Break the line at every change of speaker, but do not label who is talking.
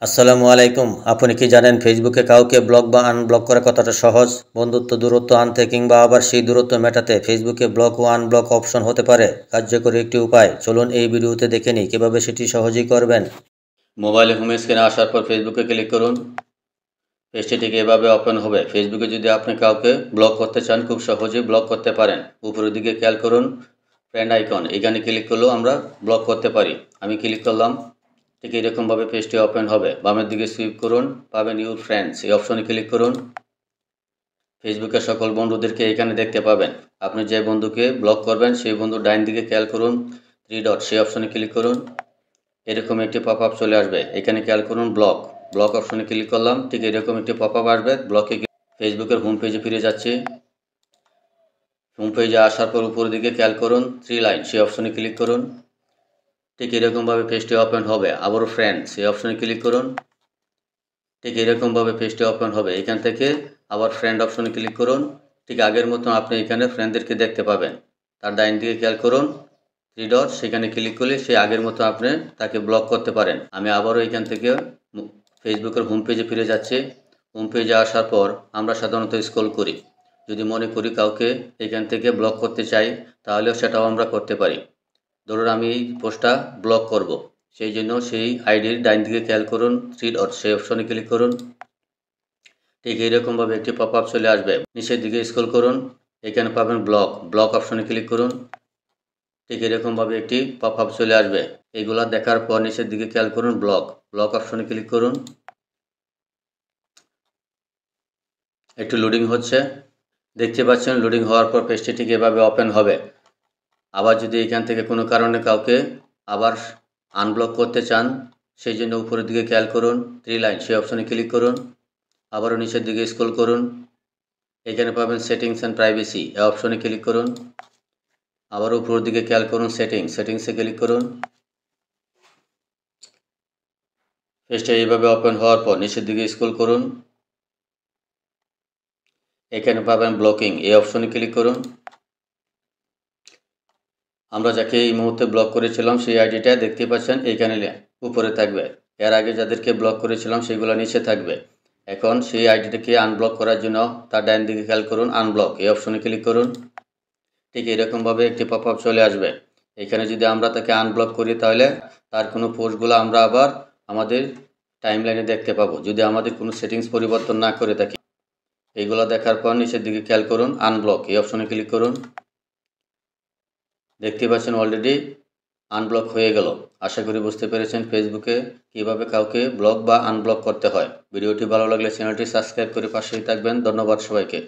আসসালামু আলাইকুম। আপনি কি জানেন ফেসবুকে কাউকে ব্লক বা আনব্লক করা কতটা সহজ? বন্ধুত্ব দূরত্ব আনতে কিংবা আবার সেই দূরত্ব মেটাতে ফেসবুকে ব্লক ও আনব্লক অপশন হতে পারে কার্যকরী একটি উপায়। চলুন এই ভিডিওতে দেখে নিই কীভাবে সেটি সহজেই করবেন। মোবাইলে হোম স্ক্রিনে আসার পর ফেসবুকে ক্লিক করুন। পেজটি ঠিক এভাবে ওপেন হবে। ফেসবুকে যদি আপনি কাউকে ব্লক করতে চান খুব সহজেই ব্লক করতে পারেন। উপরের দিকে খেয়াল করুন ফ্রেন্ড আইকন, এখানে ক্লিক করলেও আমরা ব্লক করতে পারি। আমি ক্লিক করলাম। ঠিক এরকমভাবে পেজটি ওপেন হবে। বামের দিকে সুইপ করুন, পাবেন ইউর ফ্রেন্ডস, এই অপশনে ক্লিক করুন। ফেসবুকের সকল বন্ধুদেরকে এখানে দেখতে পাবেন। আপনি যে বন্ধুকে ব্লক করবেন সেই বন্ধুর ডাইন দিকে খেয়াল করুন, 3 ডট, সেই অপশনে ক্লিক করুন। এরকম একটি পপ আপ চলে আসবে। এখানে খেয়াল করুন ব্লক, ব্লক অপশনে ক্লিক করলাম। ঠিক এরকম একটি পপ আপ আসবে। ব্লকে ফেসবুকের হোম পেজে ফিরে যাচ্ছি। হোম পেজে আসার পর উপরের দিকে খেয়াল করুন 3 লাইন, সেই অপশনে ক্লিক করুন। ঠিক এরকমভাবে পেজটি ওপেন হবে। আবারও ফ্রেন্ডস, এই অপশনে ক্লিক করুন। ঠিক এরকমভাবে পেজটি ওপেন হবে। এখান থেকে আবার ফ্রেন্ড অপশনে ক্লিক করুন। ঠিক আগের মতো আপনি এখানে ফ্রেন্ডদেরকে দেখতে পাবেন। তার ডাইন দিকে খেয়াল করুন 3 ডট, সেখানে ক্লিক করলে সে আগের মতো আপনি তাকে ব্লক করতে পারেন। আমি আবারও এখান থেকে ফেসবুকের হোম পেজে ফিরে যাচ্ছি। হোম পেজে আসার পর আমরা সাধারণত স্ক্রল করি। যদি মনে করি কাউকে এখান থেকে ব্লক করতে চাই তাহলেও সেটাও আমরা করতে পারি। ধরুন আমি এই পোস্টটা ব্লক করব, সেই জন্য সেই আইডির ডাইন দিকে খেয়াল করুন 3 ডট, সেই অপশনে ক্লিক করুন। ঠিক এইরকমভাবে একটি পপ আপ চলে আসবে। নিচের দিকে স্ক্রল করুন, এখানে পাবেন ব্লক, ব্লক অপশনে ক্লিক করুন। ঠিক এরকমভাবে একটি পপ আপ চলে আসবে। এগুলা দেখার পর নিচের দিকে খেয়াল করুন ব্লক, ব্লক অপশনে ক্লিক করুন। একটু লোডিং হচ্ছে, দেখতে পাচ্ছেন লোডিং হওয়ার পর পেজটি ঠিক এভাবে ওপেন হবে। আবার যদি এখান থেকে কোনো কারণে কাউকে আবার আনব্লক করতে চান সেই জন্য উপরের দিকে খেয়াল করুন 3 লাইন, সেই অপশনে ক্লিক করুন। আবারও নিচের দিকে স্ক্রল করুন, এখানে পাবেন সেটিংস অ্যান্ড প্রাইভেসি, এই অপশনে ক্লিক করুন। আবারও উপরের দিকে খেয়াল করুন সেটিংসে ক্লিক করুন। পেজটা এইভাবে ওপেন হওয়ার পর নিচের দিকে স্ক্রল করুন, এখানে পাবেন ব্লকিং, এই অপশনে ক্লিক করুন। আমরা যাকে এই মুহূর্তে ব্লক করেছিলাম সেই আইডিটা দেখতে পাচ্ছেন এইখানে উপরে থাকবে। এর আগে যাদেরকে ব্লক করেছিলাম সেগুলো নিচে থাকবে। এখন সেই আইডিটাকে আনব্লক করার জন্য তার ডাইন দিকে খেয়াল করুন আনব্লক, এই অপশনে ক্লিক করুন। ঠিক এরকমভাবে একটি পপ আপ চলে আসবে। এখানে যদি আমরা তাকে আনব্লক করি তাহলে তার কোনো পোস্টগুলো আমরা আবার আমাদের টাইমলাইনে দেখতে পাবো যদি আমাদের কোনো সেটিংস পরিবর্তন না করে থাকি। এইগুলো দেখার পর নিচের দিকে খেয়াল করুন আনব্লক, এই অপশনে ক্লিক করুন। দেখতে পাচ্ছেন অলরেডি আনব্লক হয়ে গেল। আশা করি বুঝতে পেরেছেন ফেসবুকে কিভাবে কাউকে ব্লক বা আনব্লক করতে হয়। ভিডিওটি ভালো লাগলে চ্যানেলটি সাবস্ক্রাইব করে পাশেই থাকবেন। ধন্যবাদ সবাইকে।